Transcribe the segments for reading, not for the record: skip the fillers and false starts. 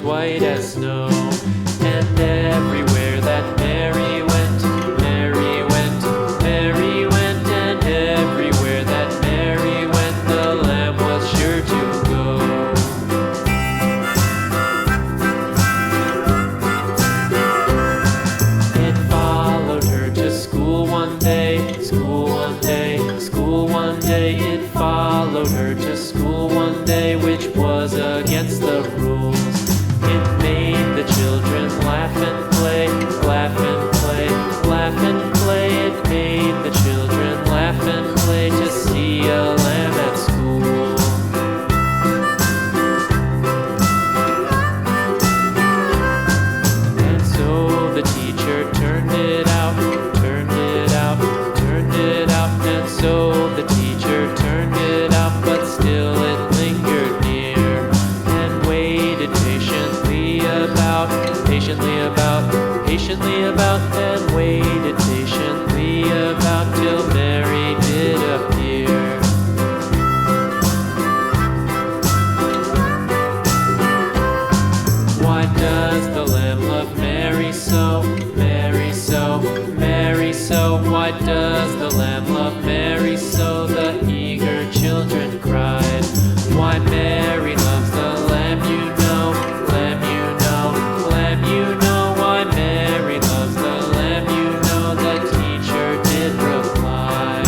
white as snow. And everywhere that Mary went, Mary went, Mary went, and everywhere that Mary went, the lamb was sure to go. It followed her to school one day, school one day, school one day. It followed her to school one day, which was against the rules. It made the children laugh and play, laugh and play, laugh and play. It made the children laugh and play to see a lamb at school. And so the teacher turned it out, turned it out, turned it out. And so the teacher turned it out, but still it lingered near and waited patiently about, and waited patiently about till Mary did appear. Why does the lamb love Mary so, Mary so, Mary so? Why does the lamb love Mary so? The eager children cried. Why Mary loves the lamb, you know, lamb, you know, lamb, you know. Why Mary loves the lamb, you know, the teacher did reply.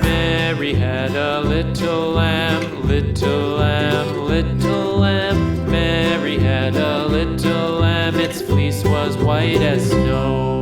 Mary had a little lamb, little lamb, little lamb. Mary had a little lamb, its fleece was white as snow.